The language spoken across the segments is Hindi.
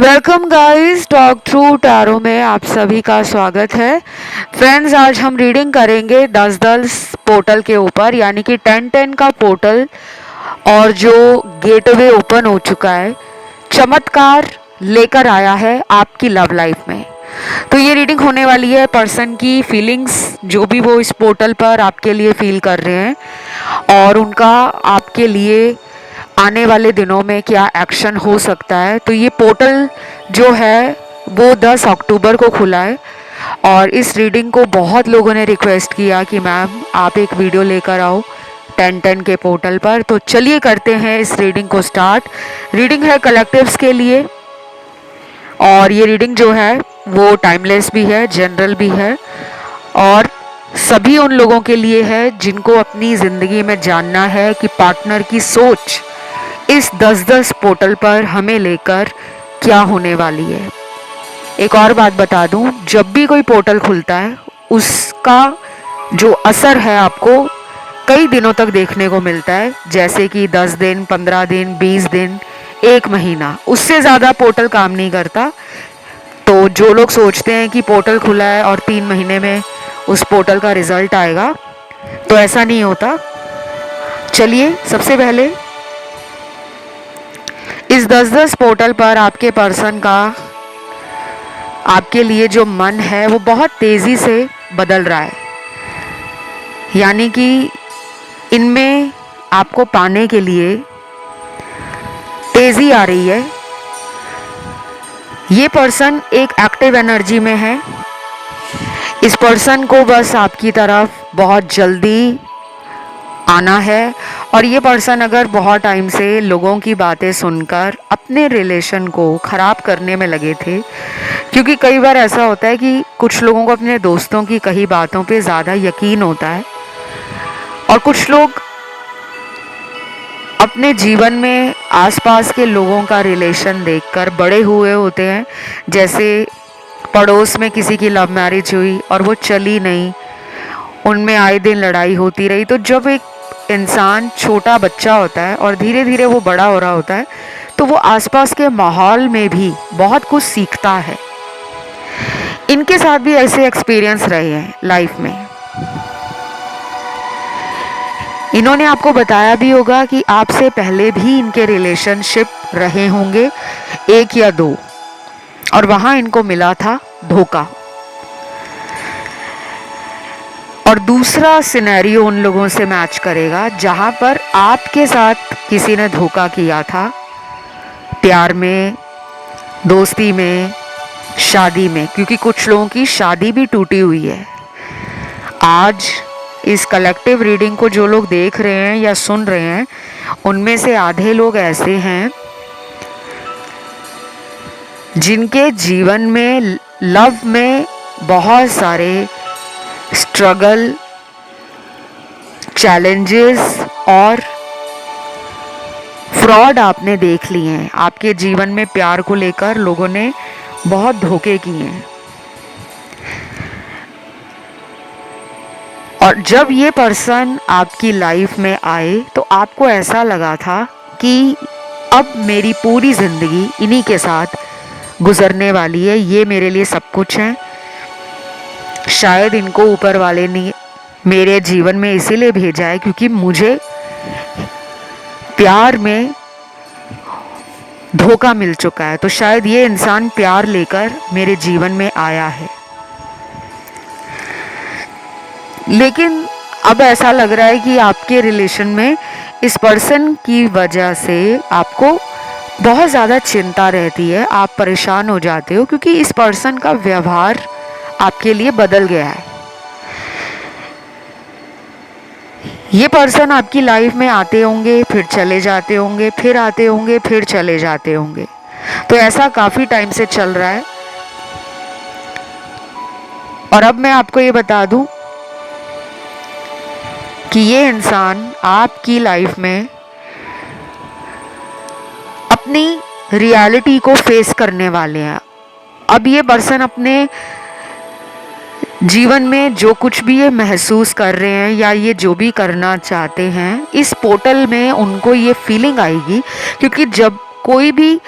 Welcome guys, talk through tarot में आप सभी का स्वागत है। फ्रेंड्स, आज हम रीडिंग करेंगे 10-10 पोर्टल के ऊपर, यानी कि 10-10 का पोर्टल और जो गेटवे ओपन हो चुका है, चमत्कार लेकर आया है आपकी लव लाइफ में। तो ये रीडिंग होने वाली है पर्सन की फीलिंग्स, जो भी वो इस पोर्टल पर आपके लिए फील कर रहे हैं, और उनका आपके लिए आने वाले दिनों में क्या एक्शन हो सकता है। तो ये पोर्टल जो है वो 10 अक्टूबर को खुला है, और इस रीडिंग को बहुत लोगों ने रिक्वेस्ट किया कि मैम आप एक वीडियो लेकर आओ 10-10 के पोर्टल पर। तो चलिए करते हैं इस रीडिंग को स्टार्ट। रीडिंग है कलेक्टिव्स के लिए, और ये रीडिंग जो है वो टाइमलेस भी है, जनरल भी है, और सभी उन लोगों के लिए है जिनको अपनी ज़िंदगी में जानना है कि पार्टनर की सोच इस 10-10 पोर्टल पर हमें लेकर क्या होने वाली है। एक और बात बता दूं, जब भी कोई पोर्टल खुलता है उसका जो असर है आपको कई दिनों तक देखने को मिलता है, जैसे कि 10 दिन, 15 दिन, 20 दिन, 1 महीना। उससे ज़्यादा पोर्टल काम नहीं करता। तो जो लोग सोचते हैं कि पोर्टल खुला है और 3 महीने में उस पोर्टल का रिजल्ट आएगा, तो ऐसा नहीं होता। चलिए सबसे पहले इस 10-10 पोर्टल पर आपके पर्सन का आपके लिए जो मन है वो बहुत तेज़ी से बदल रहा है, यानी कि इनमें आपको पाने के लिए तेज़ी आ रही है। ये पर्सन एक एक्टिव एनर्जी में है। इस पर्सन को बस आपकी तरफ बहुत जल्दी आना है, और ये पर्सन अगर बहुत टाइम से लोगों की बातें सुनकर अपने रिलेशन को ख़राब करने में लगे थे, क्योंकि कई बार ऐसा होता है कि कुछ लोगों को अपने दोस्तों की कही बातों पे ज़्यादा यकीन होता है, और कुछ लोग अपने जीवन में आसपास के लोगों का रिलेशन देखकर बड़े हुए होते हैं। जैसे पड़ोस में किसी की लव मैरिज हुई और वो चली नहीं, उनमें आए दिन लड़ाई होती रही। तो जब एक इंसान छोटा बच्चा होता है और धीरे धीरे वो बड़ा हो रहा होता है, तो वो आसपास के माहौल में भी बहुत कुछ सीखता है। इनके साथ भी ऐसे एक्सपीरियंस रहे हैं लाइफ में। इन्होंने आपको बताया भी होगा कि आपसे पहले भी इनके रिलेशनशिप रहे होंगे, 1 या 2, और वहां इनको मिला था धोखा। और दूसरा सिनेरियो उन लोगों से मैच करेगा जहां पर आपके साथ किसी ने धोखा किया था, प्यार में, दोस्ती में, शादी में, क्योंकि कुछ लोगों की शादी भी टूटी हुई है। आज इस कलेक्टिव रीडिंग को जो लोग देख रहे हैं या सुन रहे हैं, उनमें से आधे लोग ऐसे हैं जिनके जीवन में लव में बहुत सारे स्ट्रगल, चैलेंजेस और फ्रॉड आपने देख लिए हैं। आपके जीवन में प्यार को लेकर लोगों ने बहुत धोखे किए हैं, और जब ये पर्सन आपकी लाइफ में आए तो आपको ऐसा लगा था कि अब मेरी पूरी ज़िंदगी इन्हीं के साथ गुजरने वाली है, ये मेरे लिए सब कुछ है। शायद इनको ऊपर वाले ने मेरे जीवन में इसीलिए भेजा है क्योंकि मुझे प्यार में धोखा मिल चुका है, तो शायद ये इंसान प्यार लेकर मेरे जीवन में आया है। लेकिन अब ऐसा लग रहा है कि आपके रिलेशन में इस पर्सन की वजह से आपको बहुत ज़्यादा चिंता रहती है, आप परेशान हो जाते हो, क्योंकि इस पर्सन का व्यवहार आपके लिए बदल गया है। ये पर्सन आपकी लाइफ में आते होंगे, फिर चले जाते होंगे, फिर आते होंगे, फिर चले जाते होंगे। तो ऐसा काफ़ी टाइम से चल रहा है। और अब मैं आपको ये बता दूं कि ये इंसान आपकी लाइफ में अपनी रियलिटी को फेस करने वाले हैं। अब ये पर्सन अपने जीवन में जो कुछ भी ये महसूस कर रहे हैं या ये जो भी करना चाहते हैं, इस पोर्टल में उनको ये फीलिंग आएगी, क्योंकि जब कोई भी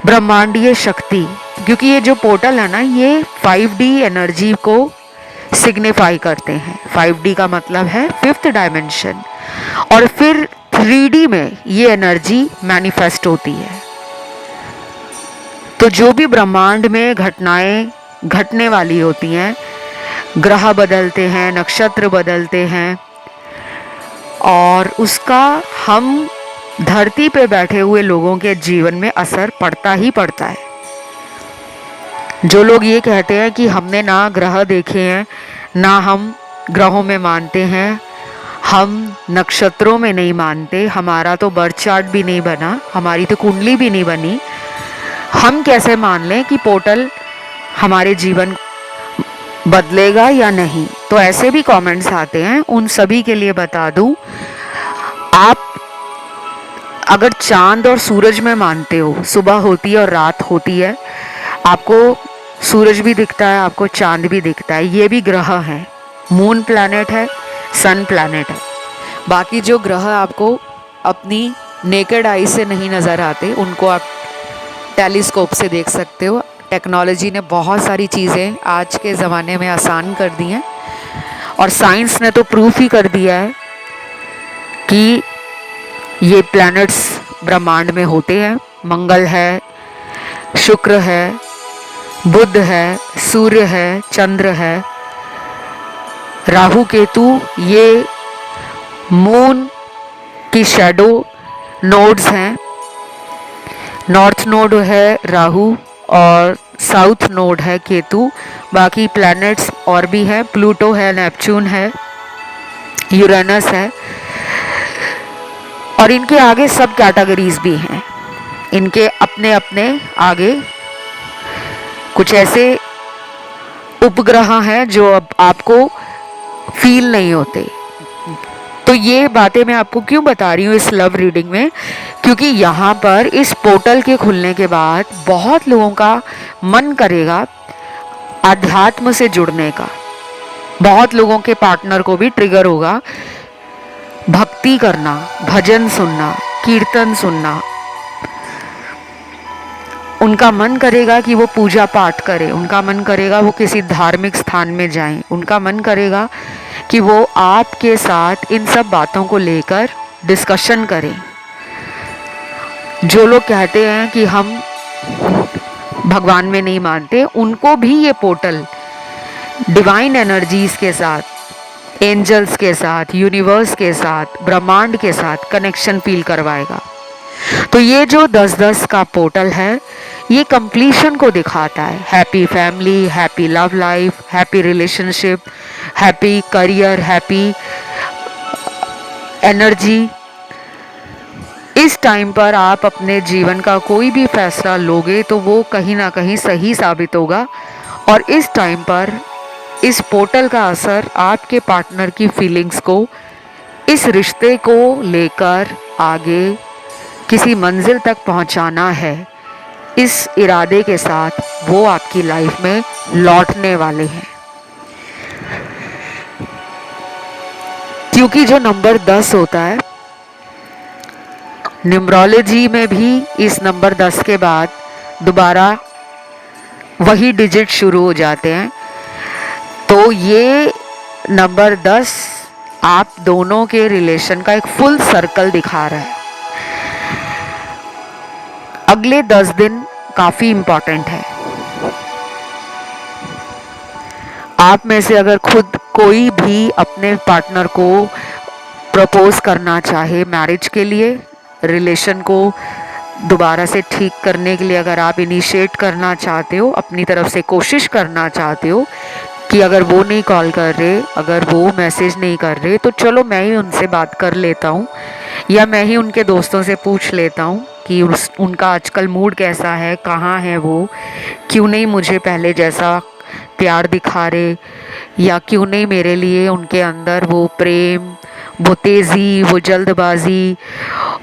ब्रह्मांडीय शक्ति, क्योंकि ये जो पोर्टल है ना, ये 5D एनर्जी को सिग्निफाई करते हैं। 5D का मतलब है फिफ्थ डायमेंशन, और फिर 3D में ये एनर्जी मैनिफेस्ट होती है। तो जो भी ब्रह्मांड में घटनाएं घटने वाली होती हैं, ग्रह बदलते हैं, नक्षत्र बदलते हैं, और उसका हम धरती पे बैठे हुए लोगों के जीवन में असर पड़ता ही पड़ता है। जो लोग ये कहते हैं कि हमने ना ग्रह देखे हैं, ना हम ग्रहों में मानते हैं, हम नक्षत्रों में नहीं मानते, हमारा तो बर्थ चार्ट भी नहीं बना, हमारी तो कुंडली भी नहीं बनी, हम कैसे मान लें कि पोर्टल हमारे जीवन बदलेगा या नहीं। तो ऐसे भी कमेंट्स आते हैं, उन सभी के लिए बता दूं, आप अगर चांद और सूरज में मानते हो, सुबह होती है और रात होती है, आपको सूरज भी दिखता है, आपको चांद भी दिखता है, ये भी ग्रह है, मून प्लैनेट है, सन प्लैनेट है। बाकी जो ग्रह आपको अपनी नेकेड आई से नहीं नज़र आते, उनको आप टेलीस्कोप से देख सकते हो। टेक्नोलॉजी ने बहुत सारी चीज़ें आज के ज़माने में आसान कर दी हैं, और साइंस ने तो प्रूफ ही कर दिया है कि ये प्लैनेट्स ब्रह्मांड में होते हैं। मंगल है, शुक्र है, बुध है, सूर्य है, चंद्र है, राहु केतु, ये मून की शैडो नोड्स हैं। नॉर्थ नोड है राहु और साउथ नोड है केतु। बाकी प्लैनेट्स और भी हैं, प्लूटो है, नेपच्यून है, यूरेनस है, और इनके आगे सब कैटेगरीज भी हैं। इनके अपने अपने आगे कुछ ऐसे उपग्रह हैं जो अब आपको फील नहीं होते। तो ये बातें मैं आपको क्यों बता रही हूँ इस लव रीडिंग में, क्योंकि यहाँ पर इस पोर्टल के खुलने के बाद बहुत लोगों का मन करेगा आध्यात्म से जुड़ने का। बहुत लोगों के पार्टनर को भी ट्रिगर होगा भक्ति करना, भजन सुनना, कीर्तन सुनना। उनका मन करेगा कि वो पूजा पाठ करें, उनका मन करेगा वो किसी धार्मिक स्थान में जाएं, उनका मन करेगा कि वो आपके साथ इन सब बातों को लेकर डिस्कशन करें। जो लोग कहते हैं कि हम भगवान में नहीं मानते, उनको भी ये पोर्टल डिवाइन एनर्जीज के साथ, एंजल्स के साथ, यूनिवर्स के साथ, ब्रह्मांड के साथ कनेक्शन फील करवाएगा। तो ये जो 10-10 का पोर्टल है, ये कंप्लीशन को दिखाता है। Happy family, happy love life, happy relationship, happy career, happy energy. इस टाइम पर आप अपने जीवन का कोई भी फैसला लोगे तो वो कहीं ना कहीं सही साबित होगा, और इस टाइम पर इस पोर्टल का असर आपके पार्टनर की फीलिंग्स को, इस रिश्ते को लेकर आगे किसी मंजिल तक पहुंचाना है, इस इरादे के साथ वो आपकी लाइफ में लौटने वाले हैं। क्योंकि जो नंबर 10 होता है, न्यूमरोलॉजी में भी इस नंबर 10 के बाद दोबारा वही डिजिट शुरू हो जाते हैं। तो ये नंबर 10 आप दोनों के रिलेशन का एक फुल सर्कल दिखा रहा है। अगले 10 दिन काफ़ी इम्पॉर्टेंट है। आप में से अगर खुद कोई भी अपने पार्टनर को प्रपोज करना चाहे मैरिज के लिए, रिलेशन को दोबारा से ठीक करने के लिए अगर आप इनिशिएट करना चाहते हो, अपनी तरफ से कोशिश करना चाहते हो कि अगर वो नहीं कॉल कर रहे, अगर वो मैसेज नहीं कर रहे, तो चलो मैं ही उनसे बात कर लेता हूँ, या मैं ही उनके दोस्तों से पूछ लेता हूँ कि उनका आजकल मूड कैसा है, कहाँ है वो, क्यों नहीं मुझे पहले जैसा प्यार दिखा रहे, या क्यों नहीं मेरे लिए उनके अंदर वो प्रेम, वो तेज़ी, वो जल्दबाजी,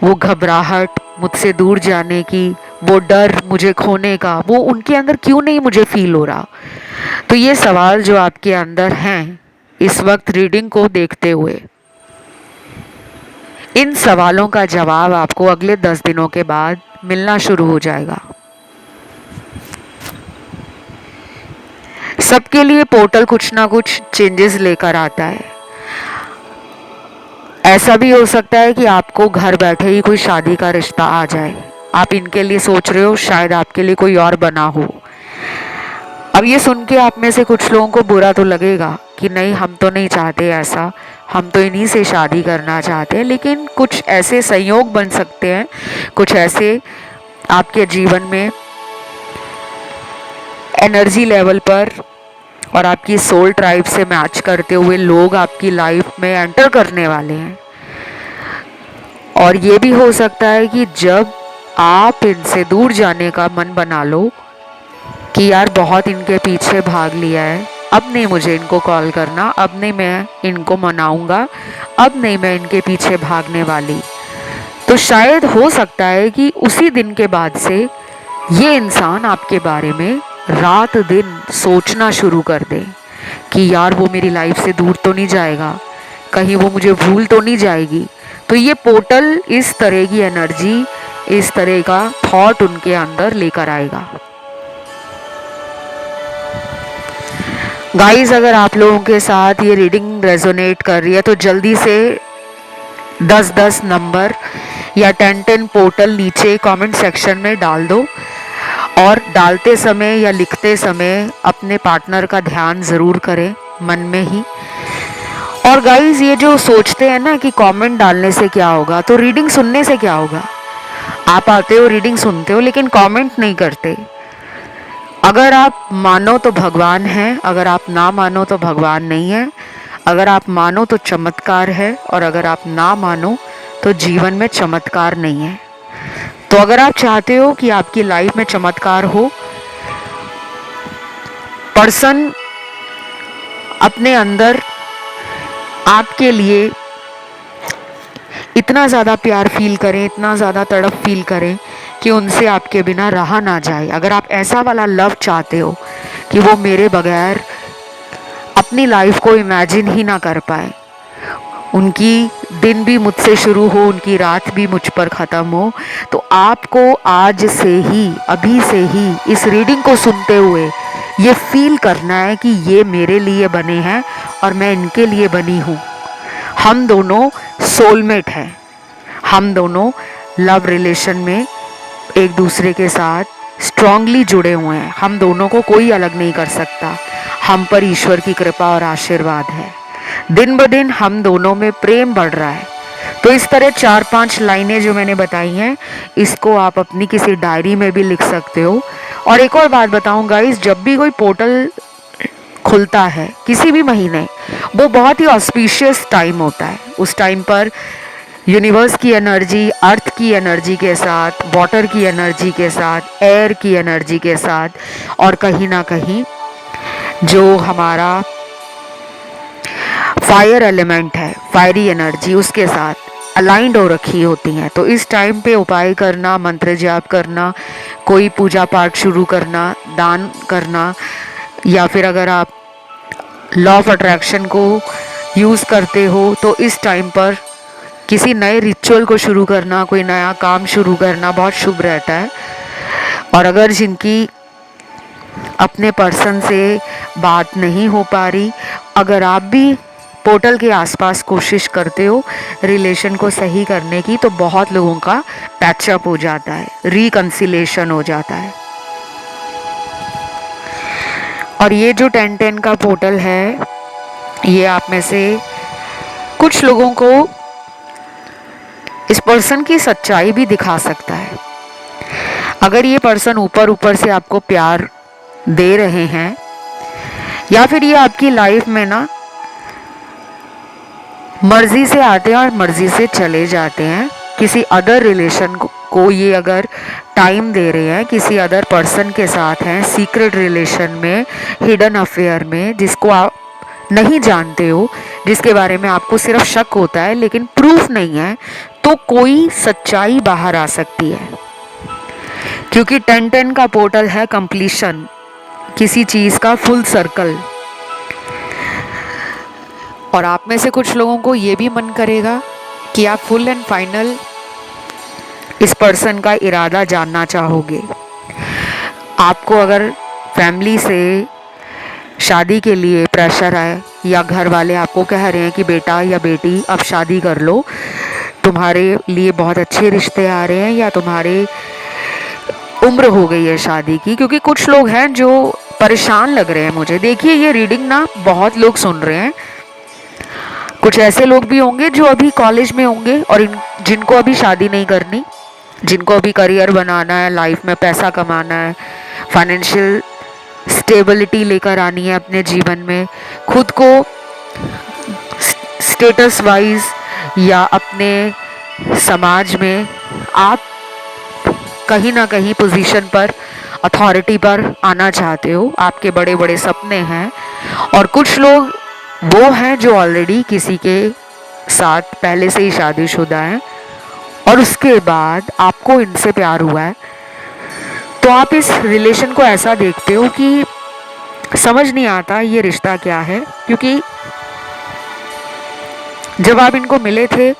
वो घबराहट मुझसे दूर जाने की, वो डर मुझे खोने का, वो उनके अंदर क्यों नहीं मुझे फील हो रहा। तो ये सवाल जो आपके अंदर हैं इस वक्त रीडिंग को देखते हुए, इन सवालों का जवाब आपको अगले 10 दिनों के बाद मिलना शुरू हो जाएगा। सबके लिए पोर्टल कुछ ना कुछ चेंजेस लेकर आता है। ऐसा भी हो सकता है कि आपको घर बैठे ही कोई शादी का रिश्ता आ जाए, आप इनके लिए सोच रहे हो, शायद आपके लिए कोई और बना हो। अब ये सुन के आप में से कुछ लोगों को बुरा तो लगेगा कि नहीं, हम तो नहीं चाहते ऐसा, हम तो इन्हीं से शादी करना चाहते हैं। लेकिन कुछ ऐसे संयोग बन सकते हैं, कुछ ऐसे आपके जीवन में एनर्जी लेवल पर और आपकी सोल ट्राइब से मैच करते हुए लोग आपकी लाइफ में एंटर करने वाले हैं। और ये भी हो सकता है कि जब आप इनसे दूर जाने का मन बना लो कि यार बहुत इनके पीछे भाग लिया है, अब नहीं मुझे इनको कॉल करना, अब नहीं मैं इनको मनाऊंगा, अब नहीं मैं इनके पीछे भागने वाली, तो शायद हो सकता है कि उसी दिन के बाद से ये इंसान आपके बारे में रात दिन सोचना शुरू कर दे कि यार वो मेरी लाइफ से दूर तो नहीं जाएगा, कहीं वो मुझे भूल तो नहीं जाएगी। तो ये पोर्टल इस तरह की एनर्जी, इस तरह का थॉट उनके अंदर लेकर आएगा। गाइस, अगर आप लोगों के साथ ये रीडिंग रेजोनेट कर रही है तो जल्दी से 10-10 नंबर या 10-10 पोर्टल नीचे कमेंट सेक्शन में डाल दो। और डालते समय या लिखते समय अपने पार्टनर का ध्यान ज़रूर करें मन में ही। और गाइस, ये जो सोचते हैं ना कि कमेंट डालने से क्या होगा, तो रीडिंग सुनने से क्या होगा। आप आते हो, रीडिंग सुनते हो, लेकिन कमेंट नहीं करते। अगर आप मानो तो भगवान है, अगर आप ना मानो तो भगवान नहीं है। अगर आप मानो तो चमत्कार है, और अगर आप ना मानो तो जीवन में चमत्कार नहीं है। तो अगर आप चाहते हो कि आपकी लाइफ में चमत्कार हो, पर्सन अपने अंदर आपके लिए इतना ज़्यादा प्यार फील करें, इतना ज़्यादा तड़प फील करें कि उनसे आपके बिना रहा ना जाए। अगर आप ऐसा वाला लव चाहते हो कि वो मेरे बगैर अपनी लाइफ को इमेजिन ही ना कर पाए, उनकी दिन भी मुझसे शुरू हो, उनकी रात भी मुझ पर ख़त्म हो, तो आपको आज से ही, अभी से ही इस रीडिंग को सुनते हुए ये फील करना है कि ये मेरे लिए बने हैं और मैं इनके लिए बनी हूँ। हम दोनों सोलमेट हैं, हम दोनों लव रिलेशन में एक दूसरे के साथ स्ट्रांगली जुड़े हुए हैं। हम दोनों को कोई अलग नहीं कर सकता। हम पर ईश्वर की कृपा और आशीर्वाद है। दिन ब दिन हम दोनों में प्रेम बढ़ रहा है। तो इस तरह 4-5 लाइनें जो मैंने बताई हैं, इसको आप अपनी किसी डायरी में भी लिख सकते हो। और एक और बात बताऊं गाइस, जब भी कोई पोर्टल खुलता है किसी भी महीने, वो बहुत ही ऑस्पिशियस टाइम होता है। उस टाइम पर यूनिवर्स की एनर्जी, अर्थ की एनर्जी के साथ, वाटर की एनर्जी के साथ, एयर की एनर्जी के साथ, और कहीं ना कहीं जो हमारा फायर एलिमेंट है, फायरी एनर्जी, उसके साथ अलाइंड हो रखी होती हैं। तो इस टाइम पे उपाय करना, मंत्र जाप करना, कोई पूजा पाठ शुरू करना, दान करना, या फिर अगर आप लॉ ऑफ अट्रैक्शन को यूज़ करते हो तो इस टाइम पर किसी नए रिचुअल को शुरू करना, कोई नया काम शुरू करना बहुत शुभ रहता है। और अगर जिनकी अपने पर्सन से बात नहीं हो पा रही, अगर आप भी पोर्टल के आसपास कोशिश करते हो रिलेशन को सही करने की, तो बहुत लोगों का पैचअप हो जाता है, रिकंसिलेशन हो जाता है। और ये जो 10-10 का पोर्टल है, ये आप में से कुछ लोगों को इस पर्सन की सच्चाई भी दिखा सकता है। अगर ये पर्सन ऊपर ऊपर से आपको प्यार दे रहे हैं, या फिर ये आपकी लाइफ में ना मर्जी से आते हैं और मर्जी से चले जाते हैं, किसी अदर रिलेशन को ये अगर टाइम दे रहे हैं, किसी अदर पर्सन के साथ हैं, सीक्रेट रिलेशन में, हिडन अफेयर में, जिसको आप नहीं जानते हो, जिसके बारे में आपको सिर्फ शक होता है लेकिन प्रूफ नहीं है, तो कोई सच्चाई बाहर आ सकती है। क्योंकि 10-10 का पोर्टल है कंप्लीशन, किसी चीज़ का फुल सर्कल। और आप में से कुछ लोगों को ये भी मन करेगा कि आप फुल एंड फाइनल इस पर्सन का इरादा जानना चाहोगे। आपको अगर फैमिली से शादी के लिए प्रेशर है, या घर वाले आपको कह रहे हैं कि बेटा या बेटी अब शादी कर लो, तुम्हारे लिए बहुत अच्छे रिश्ते आ रहे हैं, या तुम्हारे उम्र हो गई है शादी की। क्योंकि कुछ लोग हैं जो परेशान लग रहे हैं मुझे। देखिए ये रीडिंग ना बहुत लोग सुन रहे हैं, कुछ ऐसे लोग भी होंगे जो अभी कॉलेज में होंगे और जिनको अभी शादी नहीं करनी, जिनको अभी करियर बनाना है, लाइफ में पैसा कमाना है, फाइनेंशियल स्टेबिलिटी लेकर आनी है अपने जीवन में, खुद को स्टेटस वाइज या अपने समाज में आप कहीं ना कहीं पोजीशन पर, अथॉरिटी पर आना चाहते हो, आपके बड़े बड़े सपने हैं। और कुछ लोग वो हैं जो ऑलरेडी किसी के साथ पहले से ही शादीशुदा हैं और उसके बाद आपको इनसे प्यार हुआ है, तो आप इस रिलेशन को ऐसा देखते हो कि समझ नहीं आता ये रिश्ता क्या है। क्योंकि जब आप इनको मिले थे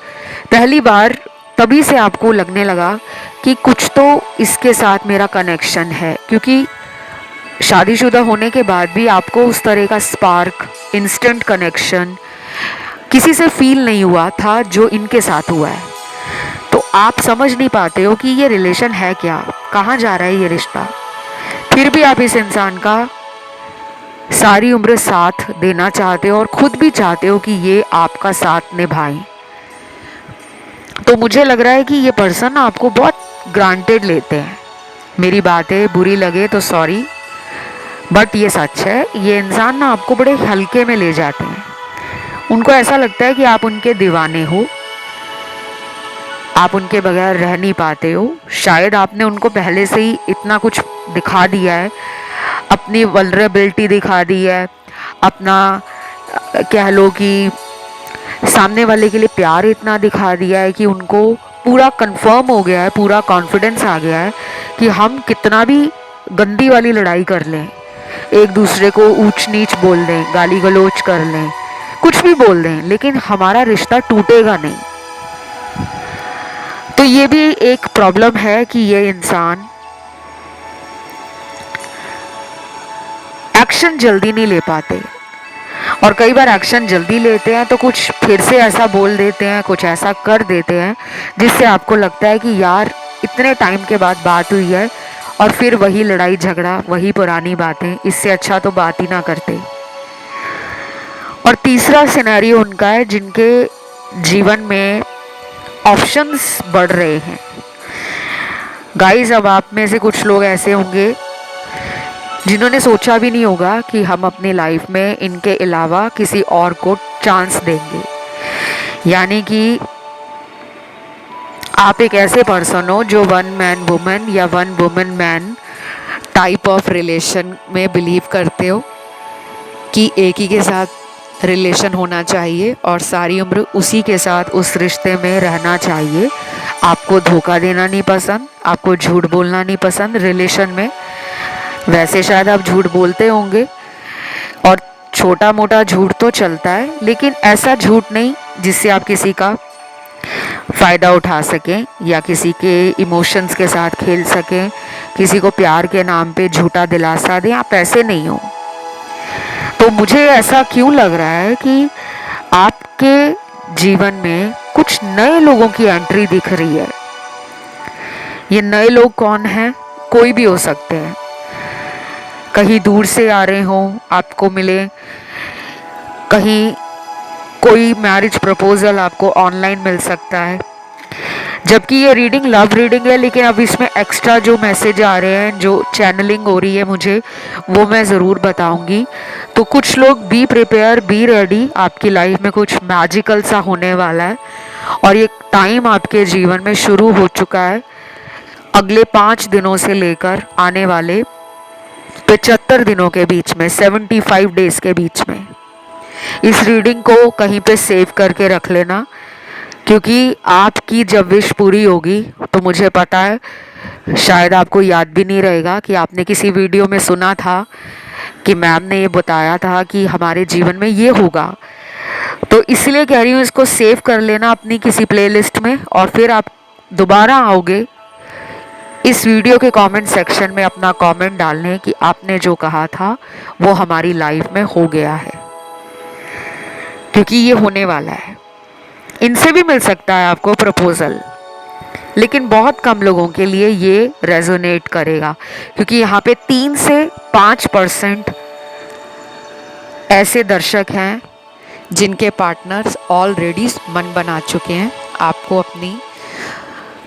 पहली बार, तभी से आपको लगने लगा कि कुछ तो इसके साथ मेरा कनेक्शन है। क्योंकि शादीशुदा होने के बाद भी आपको उस तरह का स्पार्क, इंस्टेंट कनेक्शन किसी से फील नहीं हुआ था जो इनके साथ हुआ है। तो आप समझ नहीं पाते हो कि ये रिलेशन है क्या, कहाँ जा रहा है ये रिश्ता। फिर भी आप इस इंसान का सारी उम्र साथ देना चाहते हो और खुद भी चाहते हो कि ये आपका साथ निभाएं। तो मुझे लग रहा है कि ये पर्सन आपको बहुत ग्रांटेड लेते हैं। मेरी बातें बुरी लगे तो सॉरी, बट ये सच है। ये इंसान ना आपको बड़े हल्के में ले जाते हैं। उनको ऐसा लगता है कि आप उनके दीवाने हो, आप उनके बगैर रह नहीं पाते हो। शायद आपने उनको पहले से ही इतना कुछ दिखा दिया है, अपनी वल्नरेबिलिटी दिखा दी है, अपना कह लो कि सामने वाले के लिए प्यार इतना दिखा दिया है कि उनको पूरा कंफर्म हो गया है, पूरा कॉन्फिडेंस आ गया है कि हम कितना भी गंदी वाली लड़ाई कर लें, एक दूसरे को ऊंच नीच बोल दें, गाली गलौज कर लें, कुछ भी बोल दें, लेकिन हमारा रिश्ता टूटेगा नहीं। तो ये भी एक प्रॉब्लम है कि ये इंसान एक्शन जल्दी नहीं ले पाते, और कई बार एक्शन जल्दी लेते हैं तो कुछ फिर से ऐसा बोल देते हैं, कुछ ऐसा कर देते हैं जिससे आपको लगता है कि यार इतने टाइम के बाद बात हुई है और फिर वही लड़ाई झगड़ा, वही पुरानी बातें, इससे अच्छा तो बात ही ना करते। और तीसरा सिनेरियो उनका है जिनके जीवन में ऑप्शंस बढ़ रहे हैं। गाइस, अब आप में से कुछ लोग ऐसे होंगे जिन्होंने सोचा भी नहीं होगा कि हम अपनी लाइफ में इनके अलावा किसी और को चांस देंगे। यानी कि आप एक ऐसे पर्सन हो जो वन मैन वुमेन या one women man type of relation में बिलीव करते हो कि एक ही के साथ रिलेशन होना चाहिए और सारी उम्र उसी के साथ उस रिश्ते में रहना चाहिए। आपको धोखा देना नहीं पसंद, आपको झूठ बोलना नहीं पसंद रिलेशन में। वैसे शायद आप झूठ बोलते होंगे और छोटा मोटा झूठ तो चलता है, लेकिन ऐसा झूठ नहीं जिससे आप किसी का फ़ायदा उठा सकें या किसी के इमोशंस के साथ खेल सकें, किसी को प्यार के नाम पे झूठा दिलासा दें। आप ऐसे नहीं हो। तो मुझे ऐसा क्यों लग रहा है कि आपके जीवन में कुछ नए लोगों की एंट्री दिख रही है। ये नए लोग कौन हैं? कोई भी हो सकते हैं, कहीं दूर से आ रहे हों, आपको मिले, कहीं कोई मैरिज प्रपोजल आपको ऑनलाइन मिल सकता है। जबकि ये रीडिंग लव रीडिंग है, लेकिन अब इसमें एक्स्ट्रा जो मैसेज आ रहे हैं, जो चैनलिंग हो रही है मुझे, वो मैं ज़रूर बताऊंगी। तो कुछ लोग बी प्रिपेयर, बी रेडी, आपकी लाइफ में कुछ मैजिकल सा होने वाला है और ये टाइम आपके जीवन में शुरू हो चुका है। अगले 5 दिनों से लेकर आने वाले 75 दिनों के बीच में, 75 डेज के बीच में, इस रीडिंग को कहीं पे सेव करके रख लेना, क्योंकि आपकी जब विश पूरी होगी तो मुझे पता है शायद आपको याद भी नहीं रहेगा कि आपने किसी वीडियो में सुना था कि मैम ने ये बताया था कि हमारे जीवन में ये होगा। तो इसलिए कह रही हूँ इसको सेव कर लेना अपनी किसी प्लेलिस्ट में, और फिर आप दोबारा आओगे इस वीडियो के कमेंट सेक्शन में अपना कमेंट डालने कि आपने जो कहा था वो हमारी लाइफ में हो गया है, क्योंकि ये होने वाला है। इनसे भी मिल सकता है आपको प्रपोजल, लेकिन बहुत कम लोगों के लिए ये रेजोनेट करेगा, क्योंकि यहाँ पे 3 से 5% ऐसे दर्शक हैं जिनके पार्टनर्स ऑलरेडी मन बना चुके हैं आपको अपनी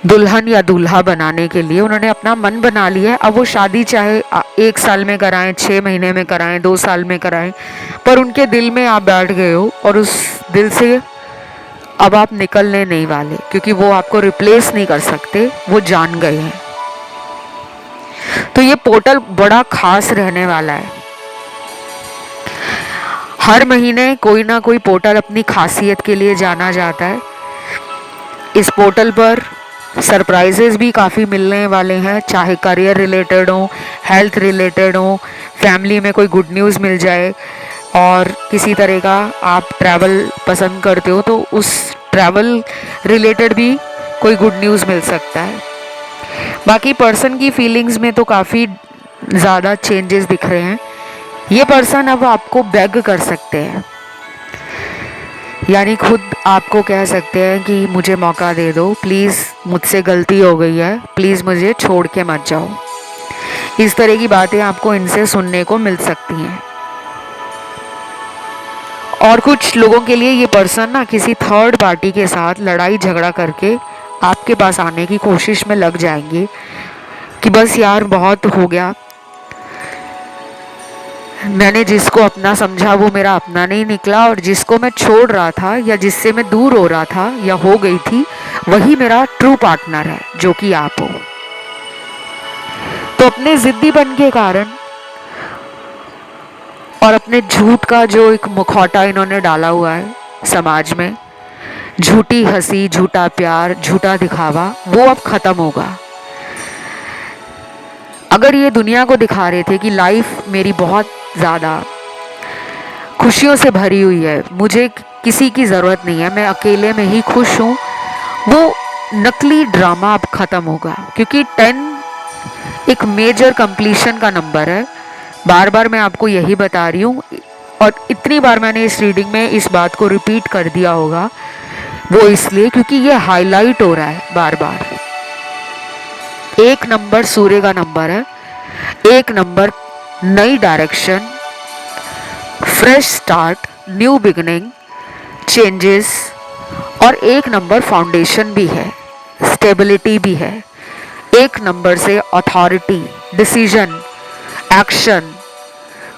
दुल्हन या दूल्हा बनाने के लिए। उन्होंने अपना मन बना लिया है। अब वो शादी चाहे 1 साल में कराएं, 6 महीने में कराएं, 2 साल में कराएं, पर उनके दिल में आप बैठ गए हो और उस दिल से अब आप निकलने नहीं वाले, क्योंकि वो आपको रिप्लेस नहीं कर सकते, वो जान गए हैं। तो ये पोर्टल बड़ा खास रहने वाला है। हर महीने कोई ना कोई पोर्टल अपनी खासियत के लिए जाना जाता है। इस पोर्टल पर सरप्राइजेस भी काफ़ी मिलने वाले हैं, चाहे करियर रिलेटेड हो, हेल्थ रिलेटेड हो, फैमिली में कोई गुड न्यूज़ मिल जाए, और किसी तरह का आप ट्रैवल पसंद करते हो तो उस ट्रैवल रिलेटेड भी कोई गुड न्यूज़ मिल सकता है। बाकी पर्सन की फीलिंग्स में तो काफ़ी ज़्यादा चेंजेस दिख रहे हैं। ये पर्सन अब आपको बेग कर सकते हैं, यानी खुद आपको कह सकते हैं कि मुझे मौका दे दो प्लीज़, मुझसे गलती हो गई है, प्लीज़ मुझे छोड़ के मत जाओ। इस तरह की बातें आपको इनसे सुनने को मिल सकती हैं। और कुछ लोगों के लिए ये पर्सन ना किसी थर्ड पार्टी के साथ लड़ाई झगड़ा करके आपके पास आने की कोशिश में लग जाएंगे कि बस यार बहुत हो गया, मैंने जिसको अपना समझा वो मेरा अपना नहीं निकला, और जिसको मैं छोड़ रहा था या जिससे मैं दूर हो रहा था या हो गई थी वही मेरा ट्रू पार्टनर है, जो कि आप हो। तो अपने जिद्दीपन के कारण और अपने झूठ का जो एक मुखौटा इन्होंने डाला हुआ है समाज में, झूठी हंसी, झूठा प्यार, झूठा दिखावा, वो अब खत्म होगा। अगर ये दुनिया को दिखा रहे थे कि लाइफ मेरी बहुत ज़्यादा खुशियों से भरी हुई है, मुझे किसी की ज़रूरत नहीं है, मैं अकेले में ही खुश हूँ, वो नकली ड्रामा अब ख़त्म होगा। क्योंकि 10 एक मेजर कंप्लीशन का नंबर है। बार बार मैं आपको यही बता रही हूँ, और इतनी बार मैंने इस रीडिंग में इस बात को रिपीट कर दिया होगा, वो इसलिए क्योंकि ये हाईलाइट हो रहा है बार बार। 1 नंबर सूर्य का नंबर है, 1 नंबर नई direction, fresh start, new beginning, changes, और 1 नंबर फाउंडेशन भी है, स्टेबिलिटी भी है। 1 नंबर से अथॉरिटी, डिसीजन, एक्शन,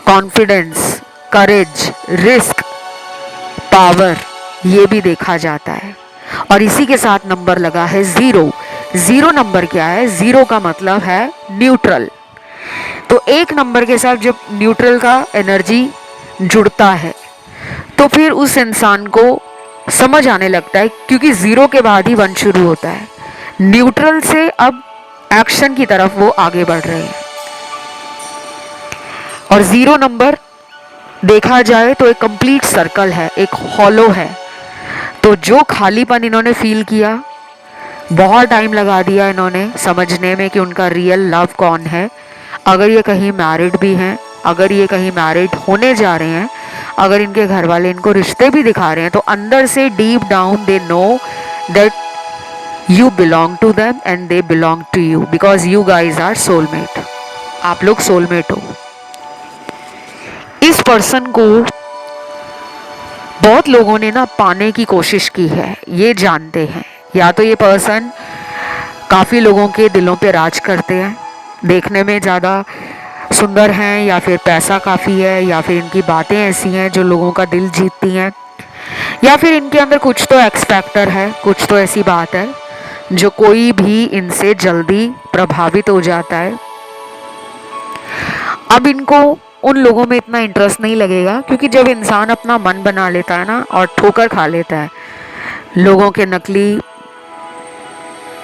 कॉन्फिडेंस, करेज, रिस्क, पावर, ये भी देखा जाता है। और इसी के साथ नंबर लगा है 0। 0 नंबर क्या है? 0 का मतलब है न्यूट्रल। तो 1 नंबर के साथ जब न्यूट्रल का एनर्जी जुड़ता है तो फिर उस इंसान को समझ आने लगता है, क्योंकि 0 के बाद ही 1 शुरू होता है। न्यूट्रल से अब एक्शन की तरफ वो आगे बढ़ रहे हैं। और 0 नंबर देखा जाए तो एक कंप्लीट सर्कल है, एक हॉलो है। तो जो खालीपन इन्होंने फील किया, बहुत टाइम लगा दिया इन्होंने समझने में कि उनका रियल लव कौन है। अगर ये कहीं मैरिड भी हैं, अगर ये कहीं मैरिड होने जा रहे हैं, अगर इनके घर वाले इनको रिश्ते भी दिखा रहे हैं, तो अंदर से deep down they know that you belong to them and they belong to you, because you guys are soulmate. आप लोग सोलमेट हो। इस पर्सन को बहुत लोगों ने ना पाने की कोशिश की है, ये जानते हैं। या तो ये पर्सन काफ़ी लोगों के दिलों पे राज करते हैं, देखने में ज़्यादा सुंदर हैं, या फिर पैसा काफ़ी है, या फिर इनकी बातें ऐसी हैं जो लोगों का दिल जीतती हैं, या फिर इनके अंदर कुछ तो एक्स फैक्टर है, कुछ तो ऐसी बात है जो कोई भी इनसे जल्दी प्रभावित हो जाता है। अब इनको उन लोगों में इतना इंटरेस्ट नहीं लगेगा, क्योंकि जब इंसान अपना मन बना लेता है ना और ठोकर खा लेता है लोगों के नकली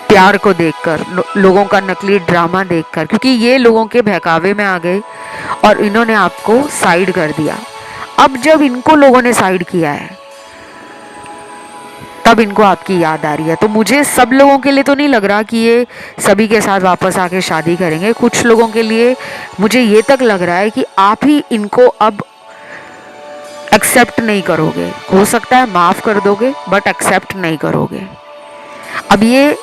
प्यार को देखकर, लोगों का नकली ड्रामा देखकर, क्योंकि ये लोगों के बहकावे में आ गए और इन्होंने आपको साइड कर दिया। अब जब इनको लोगों ने साइड किया है, तब इनको आपकी याद आ रही है। तो मुझे सब लोगों के लिए तो नहीं लग रहा कि ये सभी के साथ वापस आके शादी करेंगे। कुछ लोगों के लिए मुझे ये तक लग रहा है कि आप ही इनको अब एक्सेप्ट नहीं करोगे। हो सकता है माफ कर दोगे बट एक्सेप्ट नहीं करोगे। अब ये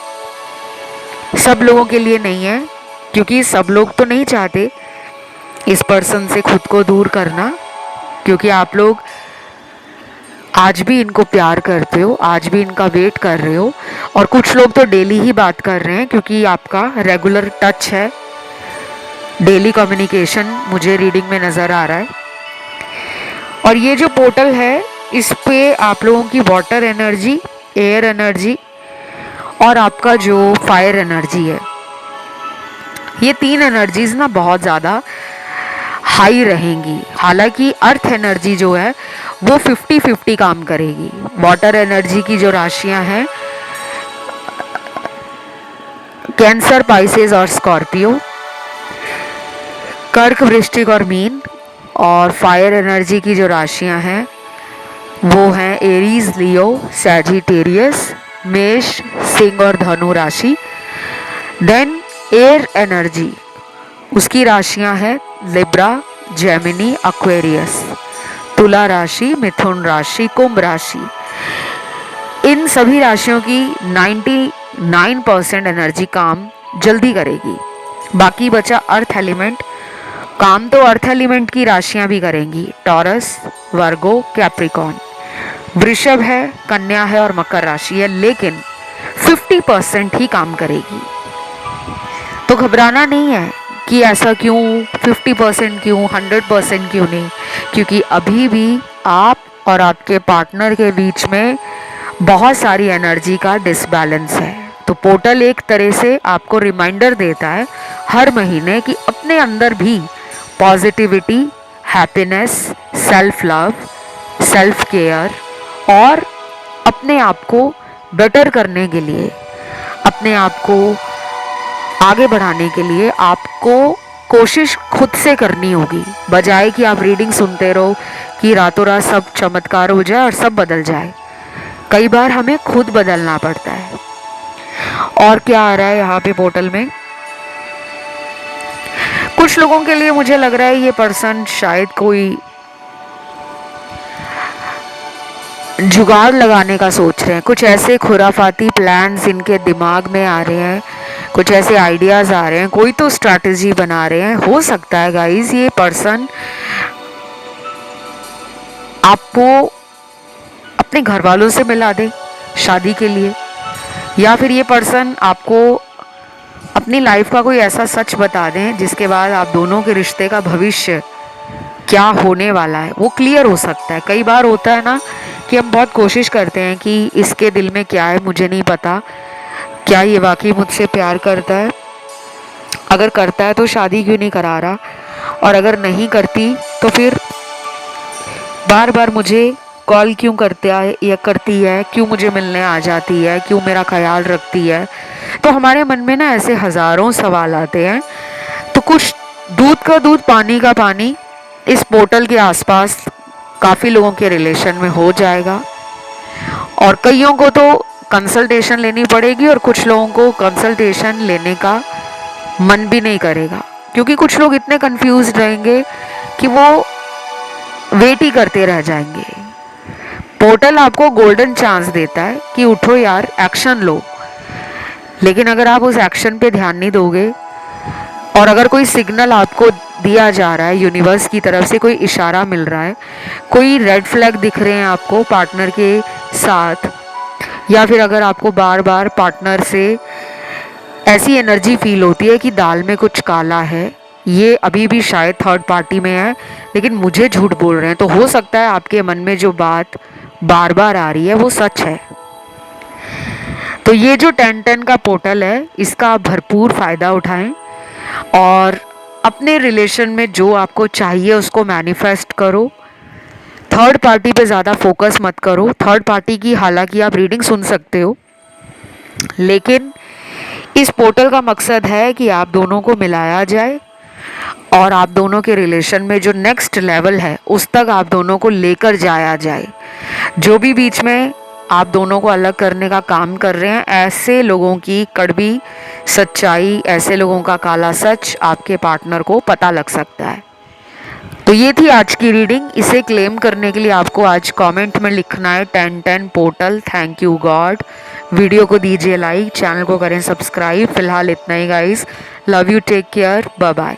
सब लोगों के लिए नहीं है, क्योंकि सब लोग तो नहीं चाहते इस पर्सन से खुद को दूर करना, क्योंकि आप लोग आज भी इनको प्यार करते हो, आज भी इनका वेट कर रहे हो। और कुछ लोग तो डेली ही बात कर रहे हैं, क्योंकि आपका रेगुलर टच है, डेली कम्युनिकेशन मुझे रीडिंग में नज़र आ रहा है। और ये जो पोर्टल है इस पे आप लोगों की वाटर एनर्जी, एयर एनर्जी और आपका जो फायर एनर्जी है, ये तीन एनर्जीज ना बहुत ज़्यादा हाई रहेंगी। हालांकि अर्थ एनर्जी जो है वो 50-50 काम करेगी। वाटर एनर्जी की जो राशियां हैं कैंसर, पाइसेस और स्कॉर्पियो, कर्क, वृश्चिक और मीन। और फायर एनर्जी की जो राशियां हैं वो हैं एरीज, लियो, सैजिटेरियस, मेष, सिंह और धनु राशि। देन एयर एनर्जी, उसकी राशियां हैं लिब्रा, जेमिनी, एक्वेरियस, तुला राशि, मिथुन राशि, कुंभ राशि। इन सभी राशियों की 99% एनर्जी काम जल्दी करेगी। बाकी बचा अर्थ एलिमेंट। काम तो अर्थ एलिमेंट की राशियां भी करेंगी, टॉरस, वर्गो, कैप्रिकॉन। वृषभ है, कन्या है और मकर राशि है, लेकिन 50% ही काम करेगी। तो घबराना नहीं है कि ऐसा क्यों, 50% क्यों, 100% क्यों नहीं, क्योंकि अभी भी आप और आपके पार्टनर के बीच में बहुत सारी एनर्जी का डिसबैलेंस है। तो पोर्टल एक तरह से आपको रिमाइंडर देता है हर महीने कि अपने अंदर भी positivity, happiness, self love, self care और अपने आप को बेटर करने के लिए, अपने आप को आगे बढ़ाने के लिए आपको कोशिश खुद से करनी होगी, बजाय कि आप रीडिंग सुनते रहो कि रातों रात सब चमत्कार हो जाए और सब बदल जाए। कई बार हमें खुद बदलना पड़ता है। और क्या आ रहा है यहाँ पे पोर्टल में? कुछ लोगों के लिए मुझे लग रहा है ये पर्सन शायद कोई जुगाड़ लगाने का सोच रहे हैं। कुछ ऐसे खुराफाती प्लान्स इनके दिमाग में आ रहे हैं, कुछ ऐसे आइडियाज आ रहे हैं, कोई तो स्ट्रैटेजी बना रहे हैं। हो सकता है गाइस ये पर्सन आपको अपने घर वालों से मिला दे शादी के लिए, या फिर ये पर्सन आपको अपनी लाइफ का कोई ऐसा सच बता दें जिसके बाद आप दोनों के रिश्ते का भविष्य क्या होने वाला है वो क्लियर हो सकता है। कई बार होता है ना कि हम बहुत कोशिश करते हैं कि इसके दिल में क्या है मुझे नहीं पता, क्या ये वाकई मुझसे प्यार करता है, अगर करता है तो शादी क्यों नहीं करा रहा, और अगर नहीं करती तो फिर बार बार मुझे कॉल क्यों करता है या करती है, क्यों मुझे मिलने आ जाती है, क्यों मेरा ख्याल रखती है। तो हमारे मन में ना ऐसे हज़ारों सवाल आते हैं। तो कुछ दूध का दूध, पानी का पानी इस पोर्टल के आसपास काफ़ी लोगों के रिलेशन में हो जाएगा। और कईयों को तो कंसल्टेशन लेनी पड़ेगी और कुछ लोगों को कंसल्टेशन लेने का मन भी नहीं करेगा, क्योंकि कुछ लोग इतने कंफ्यूज रहेंगे कि वो वेट ही करते रह जाएंगे। पोर्टल आपको गोल्डन चांस देता है कि उठो यार, एक्शन लो। लेकिन अगर आप उस एक्शन पे ध्यान नहीं दोगे और अगर कोई सिग्नल आपको दिया जा रहा है, यूनिवर्स की तरफ से कोई इशारा मिल रहा है, कोई रेड फ्लैग दिख रहे हैं आपको पार्टनर के साथ, या फिर अगर आपको बार बार पार्टनर से ऐसी एनर्जी फील होती है कि दाल में कुछ काला है, ये अभी भी शायद थर्ड पार्टी में है लेकिन मुझे झूठ बोल रहे हैं, तो हो सकता है आपके मन में जो बात बार बार आ रही है वो सच है। तो ये जो 10-10 का पोर्टल है इसका आप भरपूर फ़ायदा उठाएं और अपने रिलेशन में जो आपको चाहिए उसको मैनिफेस्ट करो। थर्ड पार्टी पे ज़्यादा फोकस मत करो। थर्ड पार्टी की हालांकि आप रीडिंग सुन सकते हो, लेकिन इस पोर्टल का मकसद है कि आप दोनों को मिलाया जाए और आप दोनों के रिलेशन में जो नेक्स्ट लेवल है उस तक आप दोनों को लेकर जाया जाए। जो भी बीच में आप दोनों को अलग करने का काम कर रहे हैं। ऐसे लोगों की कड़वी सच्चाई, ऐसे लोगों का काला सच आपके पार्टनर को पता लग सकता है। तो ये थी आज की रीडिंग। इसे क्लेम करने के लिए आपको आज कमेंट में लिखना है 1010 portal, thank you god. Video को दीजिए लाइक, चैनल को करें सब्सक्राइब। फिलहाल इतना ही guys, love you, take care, bye bye.